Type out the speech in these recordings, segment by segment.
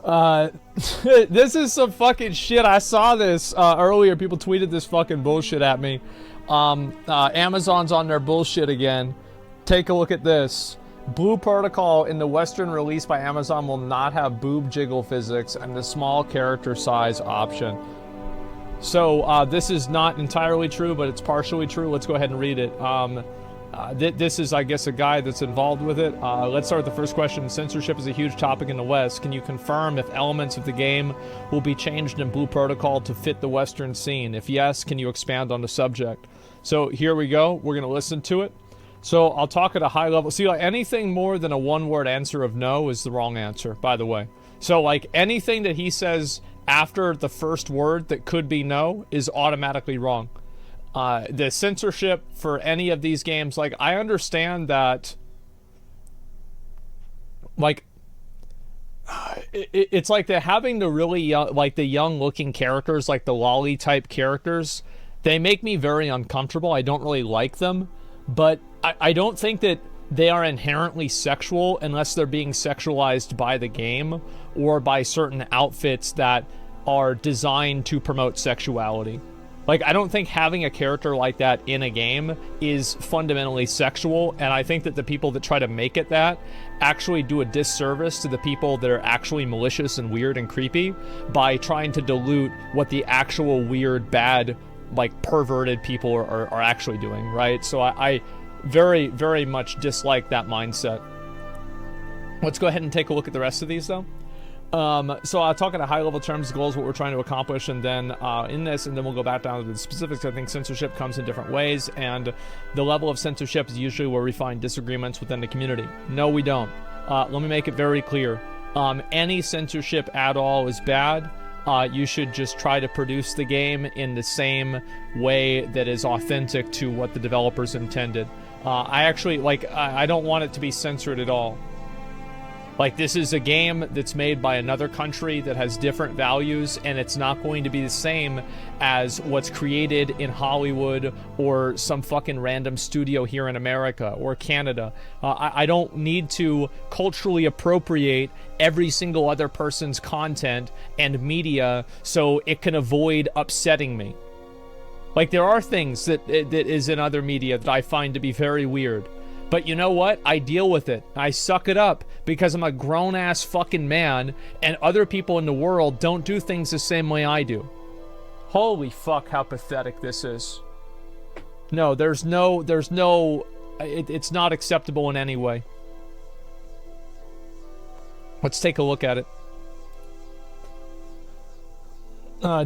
Uh, this is some fucking shit. I saw this earlier. People tweeted this fucking bullshit at me. Amazon's on their bullshit again. Take a look at this. Blue Protocol in the Western release by Amazon will not have boob jiggle physics and the small character size option. So this is not entirely true, but it's partially true. Let's go ahead and read it. This is, I guess, a guy that's involved with it. Let's start with the first question. Censorship is a huge topic in the West. Can you confirm if elements of the game will be changed in Blue Protocol to fit the Western scene? If yes, can you expand on the subject? So here we go. We're going to listen to it. So I'll talk at a high level. See, like, anything more than a one-word answer of no is the wrong answer, by the way. So, like, anything that he says after the first word that could be no is automatically wrong. The censorship for any of these games, like, I understand that, like, it's like they're having the really young, like, the young-looking characters, like the lolly-type characters. They make me very uncomfortable. I don't really like them. But I don't think that they are inherently sexual unless they're being sexualized by the game or by certain outfits that are designed to promote sexuality. Like, I don't think having a character like that in a game is fundamentally sexual, and I think that the people that try to make it that actually do a disservice to the people that are actually malicious and weird and creepy by trying to dilute what the actual weird, bad, like, perverted people are actually doing, right? So I very, very much dislike that mindset. Let's go ahead and take a look at the rest of these, though. So I'll talk at a high-level terms, goals, what we're trying to accomplish, and then in this, and then we'll go back down to the specifics. I think censorship comes in different ways, and the level of censorship is usually where we find disagreements within the community. No, we don't. Let me make it very clear. Any censorship at all is bad. You should just try to produce the game in the same way that is authentic to what the developers intended. I actually, like, I don't want it to be censored at all. Like, this is a game that's made by another country that has different values, and it's not going to be the same as what's created in Hollywood or some fucking random studio here in America or Canada. I don't need to culturally appropriate every single other person's content and media so it can avoid upsetting me. Like, there are things that is in other media that I find to be very weird. But you know what? I deal with it. I suck it up because I'm a grown-ass fucking man, and other people in the world don't do things the same way I do. Holy fuck, how pathetic this is. No, it's not acceptable in any way. Let's take a look at it.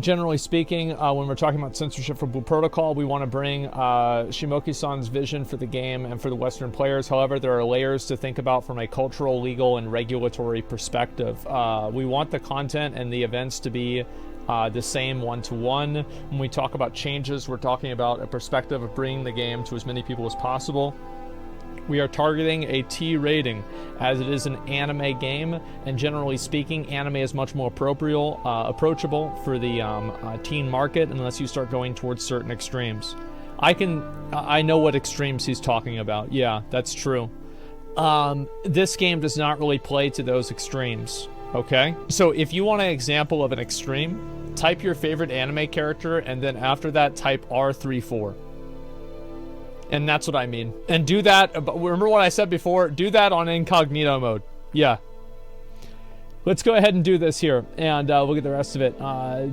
Generally speaking, when we're talking about censorship for Blue Protocol, we want to bring Shimoki-san's vision for the game and for the Western players. However, there are layers to think about from a cultural, legal, and regulatory perspective. We want the content and the events to be the same one-to-one. When we talk about changes, we're talking about a perspective of bringing the game to as many people as possible. We are targeting a T rating, as it is an anime game, and generally speaking, anime is much more approachable for the teen market unless you start going towards certain extremes. I know what extremes he's talking about. Yeah, that's true. This game does not really play to those extremes, okay? So if you want an example of an extreme, type your favorite anime character, and then after that, type R34. And that's what I mean. And do that, remember what I said before? Do that on incognito mode. Yeah. Let's go ahead and do this here, and look at the rest of it.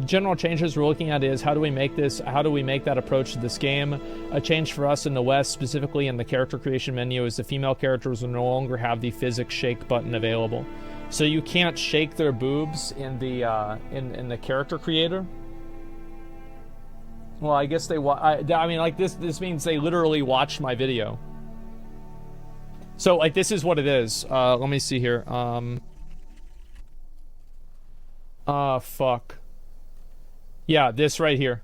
General changes we're looking at is how do we make that approach to this game? A change for us in the West, specifically in the character creation menu, is the female characters will no longer have the physics shake button available. So you can't shake their boobs in the character creator. Well, I guess they I mean, like, this means they literally watched my video. So, like, this is what it is. Let me see here. Fuck. Yeah, this right here.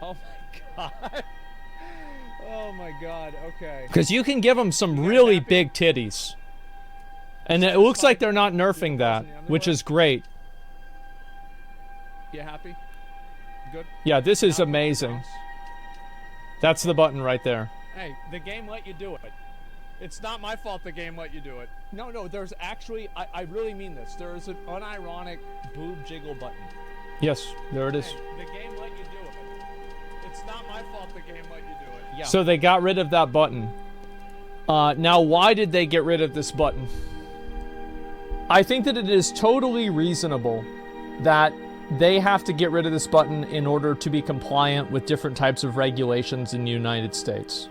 Oh my god. Oh my god, okay. Because you can give them some really big titties. And it looks like they're not nerfing that, which is great. You happy? Good? Yeah, this is amazing. That's the button right there. Hey, the game let you do it. It's not my fault the game let you do it. No, there's actually, I really mean this. There is an unironic boob jiggle button. Yes, there it is. The game let you do it. It's not my fault the game let you do it. Yeah. So they got rid of that button. Now, why did they get rid of this button? I think that it is totally reasonable that they have to get rid of this button in order to be compliant with different types of regulations in the United States.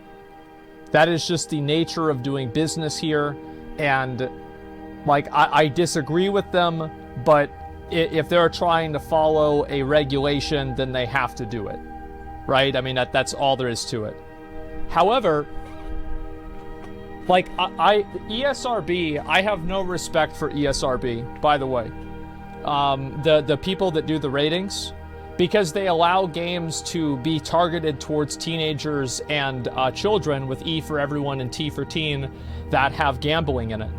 That is just the nature of doing business here, and like I disagree with them, but if they're trying to follow a regulation, then they have to do it, right? I mean, that's all there is to it. However, like ESRB, I have no respect for ESRB, by the way. The people that do the ratings, because they allow games to be targeted towards teenagers and children with E for everyone and T for teen that have gambling in it.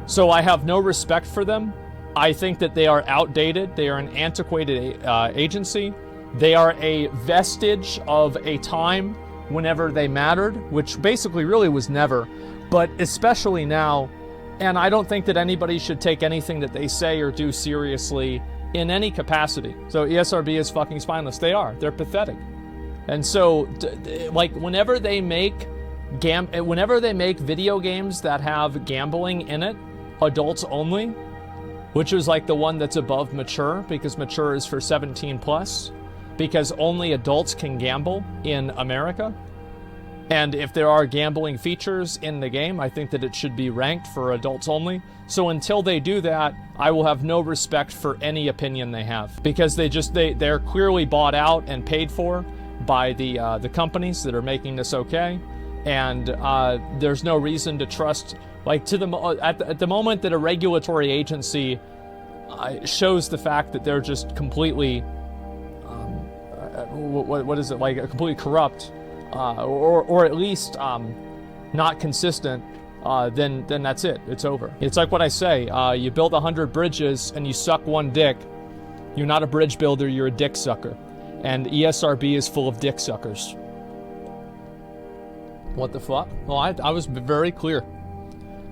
So I have no respect for them. I think that they are outdated. They are an antiquated agency. They are a vestige of a time whenever they mattered, which basically really was never, but especially now. And I don't think that anybody should take anything that they say or do seriously in any capacity. So ESRB is fucking spineless. They are. They're pathetic. And so, like, whenever they make video games that have gambling in it, adults only, which is like the one that's above mature, because mature is for 17 plus, because only adults can gamble in America. And if there are gambling features in the game, I think that it should be ranked for adults only. So until they do that, I will have no respect for any opinion they have, because they're clearly bought out and paid for by the companies that are making this okay. And there's no reason to trust, like, at the moment that a regulatory agency shows the fact that they're just completely what is it, like, completely corrupt, or at least not consistent, then that's it. It's over. It's like what I say, you build 100 bridges and you suck one dick, you're not a bridge builder, you're a dick sucker. And ESRB is full of dick suckers. What the fuck? Well, I was very clear.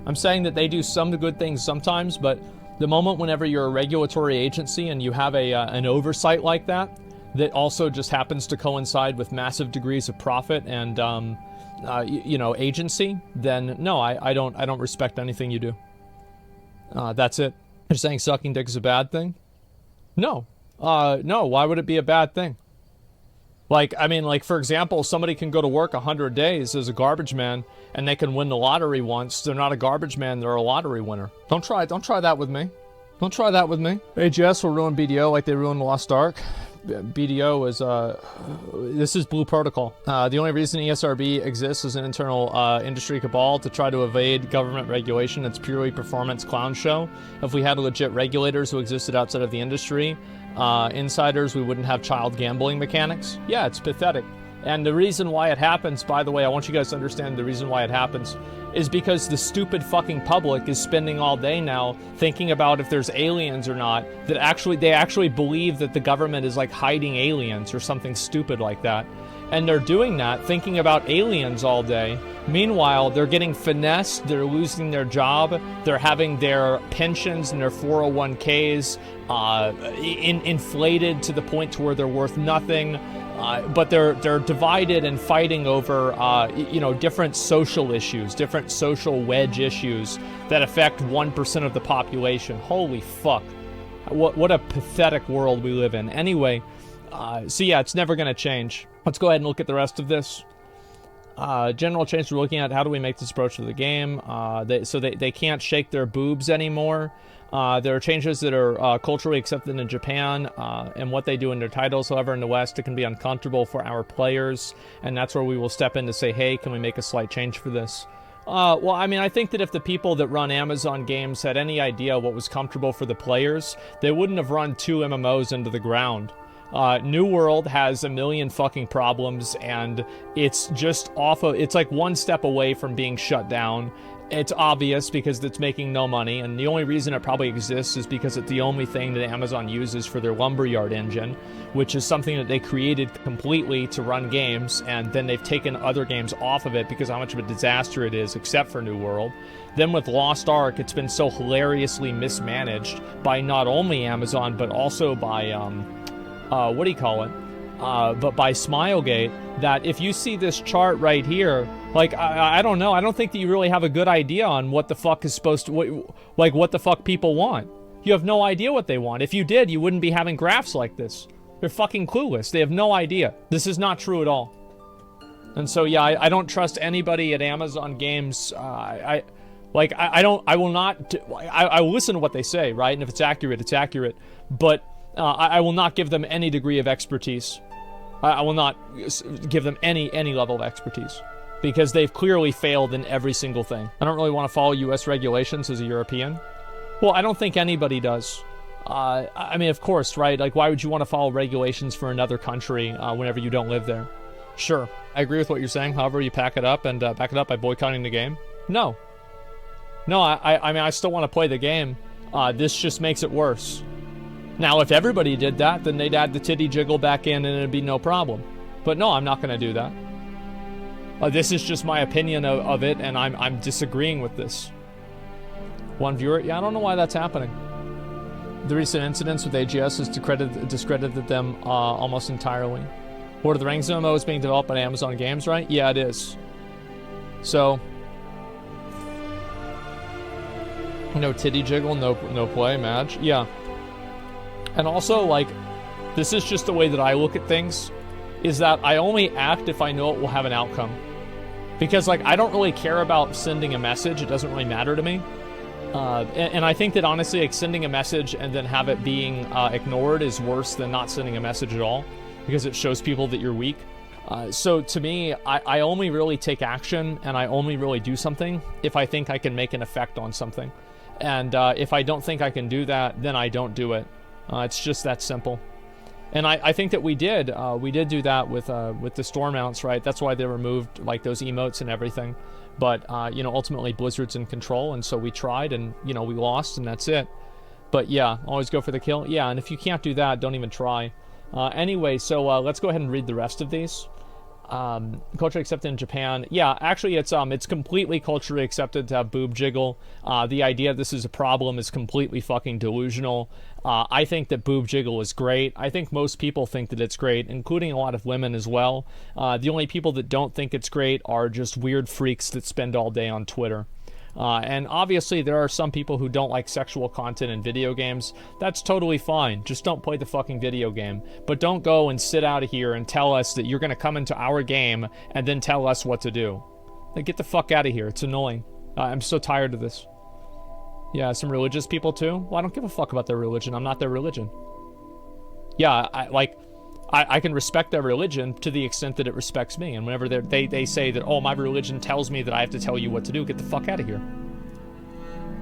I'm saying that they do some good things sometimes, but the moment whenever you're a regulatory agency and you have an oversight like that also just happens to coincide with massive degrees of profit and agency, then no, I don't respect anything you do. That's it. You're saying sucking dick is a bad thing? No. No, why would it be a bad thing? Like, I mean, like, for example, somebody can go to work 100 days as a garbage man and they can win the lottery once. They're not a garbage man, they're a lottery winner. Don't try that with me. Don't try that with me. AGS will ruin BDO like they ruined Lost Ark. BDO is, this is Blue Protocol. The only reason ESRB exists is an internal industry cabal to try to evade government regulation. It's purely performance clown show. If we had legit regulators who existed outside of the industry, insiders, we wouldn't have child gambling mechanics. Yeah, it's pathetic. And the reason why it happens, by the way, I want you guys to understand the reason why it happens, is because the stupid fucking public is spending all day now thinking about if there's aliens or not, that they actually believe that the government is like hiding aliens or something stupid like that. And they're doing that, thinking about aliens all day. Meanwhile, they're getting finessed, they're losing their job, they're having their pensions and their 401ks inflated to the point to where they're worth nothing. But they're divided and fighting over, different social issues, different social wedge issues that affect 1% of the population. Holy fuck. What a pathetic world we live in. Anyway, so yeah, it's never going to change. Let's go ahead and look at the rest of this. General change, we're looking at how do we make this approach to the game. They can't shake their boobs anymore. There are changes that are culturally accepted in Japan and what they do in their titles. However, in the West, it can be uncomfortable for our players, and that's where we will step in to say, hey, can we make a slight change for this? Well, I mean, I think that if the people that run Amazon games had any idea what was comfortable for the players, they wouldn't have run 2 MMOs into the ground. New World has a million fucking problems, and it's just it's like one step away from being shut down. It's obvious because it's making no money, and the only reason it probably exists is because it's the only thing that Amazon uses for their Lumberyard engine, which is something that they created completely to run games, and then they've taken other games off of it because how much of a disaster it is, except for New World. Then with Lost Ark, it's been so hilariously mismanaged by not only Amazon, but also by, what do you call it? But by Smilegate, that if you see this chart right here, like, I don't know, I don't think that you really have a good idea on what the fuck is supposed to, what the fuck people want. You have no idea what they want. If you did, you wouldn't be having graphs like this. They're fucking clueless. They have no idea. This is not true at all. And so, yeah, I don't trust anybody at Amazon Games. I will listen to what they say, right? And if it's accurate, it's accurate. But I will not give them any degree of expertise. I will not give them any level of expertise, because they've clearly failed in every single thing. I don't really want to follow U.S. regulations as a European. Well, I don't think anybody does. I mean, of course, right? Like, why would you want to follow regulations for another country whenever you don't live there? Sure, I agree with what you're saying. However, you pack it up and back it up by boycotting the game. No, I mean, I still want to play the game. This just makes it worse. Now, if everybody did that, then they'd add the titty jiggle back in and it'd be no problem. But no, I'm not going to do that. This is just my opinion of it, and I'm disagreeing with this. One viewer, yeah, I don't know why that's happening. The recent incidents with AGS has discredited them almost entirely. Lord of the Rings MMO is being developed by Amazon Games, right? Yeah, it is. So, no titty jiggle, no play match. Yeah. And also, like, this is just the way that I look at things, is that I only act if I know it will have an outcome. Because, like, I don't really care about sending a message. It doesn't really matter to me. And I think that, honestly, like, sending a message and then have it being ignored is worse than not sending a message at all, because it shows people that you're weak. So, to me, I only really take action, and I only really do something if I think I can make an effect on something. And if I don't think I can do that, then I don't do it. It's just that simple. And I think that we did do that with the storm mounts, right? That's why they removed, like, those emotes and everything. But, you know, ultimately Blizzard's in control, and so we tried, and, you know, we lost, and that's it. But yeah, always go for the kill. Yeah, and if you can't do that, don't even try. Anyway, so let's go ahead and read the rest of these. Culturally accepted in Japan. Yeah, actually, it's completely culturally accepted to have boob jiggle. The idea this is a problem is completely fucking delusional. I think that boob jiggle is great. I think most people think that it's great, including a lot of women as well. The only people that don't think it's great are just weird freaks that spend all day on Twitter. And obviously there are some people who don't like sexual content in video games. That's totally fine. Just don't play the fucking video game. But don't go and sit out of here and tell us that you're going to come into our game and then tell us what to do. Like, get the fuck out of here. It's annoying. I'm so tired of this. Yeah, some religious people too? Well, I don't give a fuck about their religion. I'm not their religion. Yeah, I can respect their religion to the extent that it respects me. And whenever they say that, oh, my religion tells me that I have to tell you what to do, get the fuck out of here.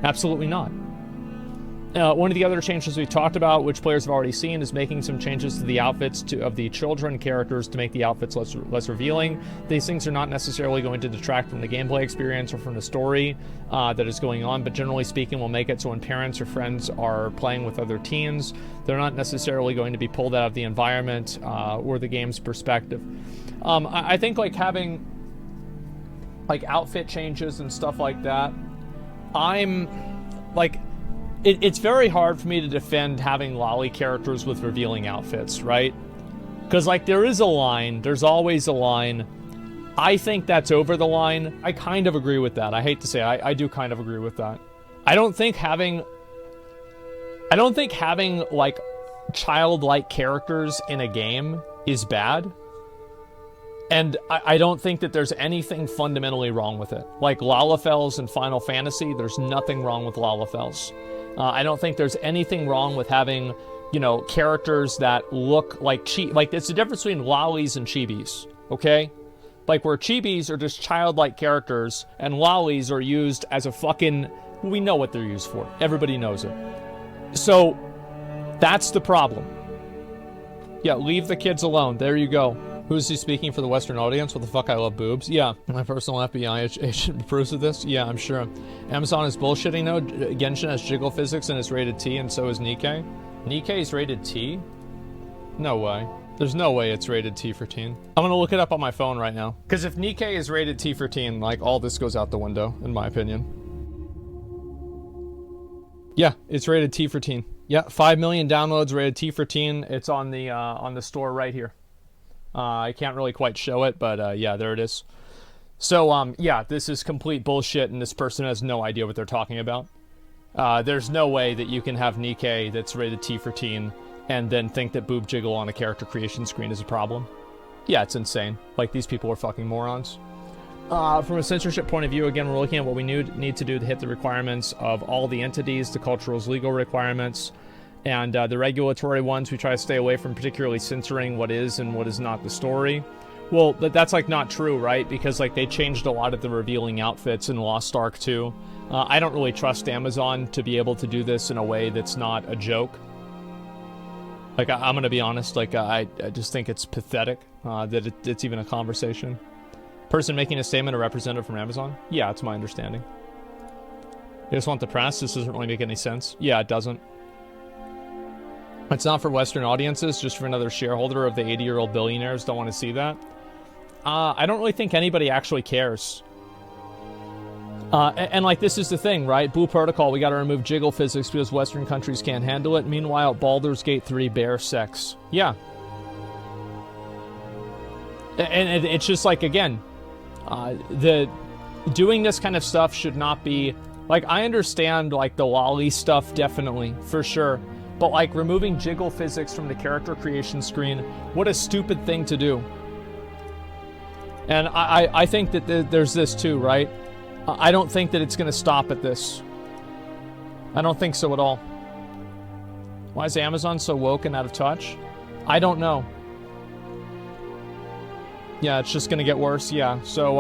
Absolutely not. One of the other changes we talked about, which players have already seen, is making some changes to the outfits of the children characters to make the outfits less revealing. These things are not necessarily going to detract from the gameplay experience or from the story that is going on, but generally speaking will make it so when parents or friends are playing with other teens, they're not necessarily going to be pulled out of the environment or the game's perspective. I think, like, having, like, outfit changes and stuff like that, I'm, like... It's very hard for me to defend having lolly characters with revealing outfits, right? Because, like, there is a line. There's always a line. I think that's over the line. I kind of agree with that. I hate to say it. I do kind of agree with that. I don't think having, like, childlike characters in a game is bad. And I don't think that there's anything fundamentally wrong with it. Like Lalafels in Final Fantasy, there's nothing wrong with Lalafels. I don't think there's anything wrong with having, you know, characters that look like like, it's the difference between lollies and chibis, okay? Like, where chibis are just childlike characters, and lollies are used as a fucking... We know what they're used for. Everybody knows it. So, that's the problem. Yeah, leave the kids alone. There you go. Who's he speaking for the Western audience? What the fuck, I love boobs. Yeah, my personal FBI agent approves of this. Yeah, I'm sure. Amazon is bullshitting though. Genshin has jiggle physics and is rated T, and so is Nikkei. Nikkei's rated T? No way. There's no way it's rated T for teen. I'm gonna look it up on my phone right now. Because if Nikkei is rated T for teen, like, all this goes out the window, in my opinion. Yeah, it's rated T for teen. Yeah, 5 million downloads, rated T for teen. It's on the store right here. I can't really quite show it, but yeah, there it is. So, yeah, this is complete bullshit, and this person has no idea what they're talking about. There's no way that you can have Nikkei that's rated T for teen and then think that boob jiggle on a character creation screen is a problem. Yeah, it's insane. Like, these people are fucking morons. From a censorship point of view, again, we're looking at what we need to do to hit the requirements of all the entities, the cultural's legal requirements, and the regulatory ones. We try to stay away from particularly censoring what is and what is not the story. Well, that's, like, not true, right? Because, like, they changed a lot of the revealing outfits in Lost Ark 2. I don't really trust Amazon to be able to do this in a way that's not a joke. Like, I'm gonna be honest, like, I just think it's pathetic that it's even a conversation. Person making a statement, a representative from Amazon? Yeah, it's my understanding. They just want the press? This doesn't really make any sense. Yeah, it doesn't. It's not for Western audiences, just for another shareholder of the 80-year-old billionaires don't want to see that. I don't really think anybody actually cares. And like, this is the thing, right? Blue Protocol, we gotta remove jiggle physics because Western countries can't handle it. Meanwhile, Baldur's Gate 3 bear sex. Yeah. And it's just like, again, doing this kind of stuff should not be... Like, I understand, like, the lolly stuff, definitely, for sure. But, like, removing jiggle physics from the character creation screen, what a stupid thing to do. And I think that there's this too, right? I don't think that it's going to stop at this. I don't think so at all. Why is Amazon so woke and out of touch? I don't know. Yeah, it's just going to get worse, yeah. So,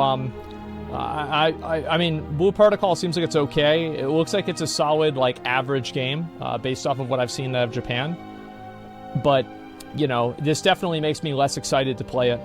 I mean, Blue Protocol seems like it's okay. It looks like it's a solid, like, average game, based off of what I've seen out of Japan. But, you know, this definitely makes me less excited to play it.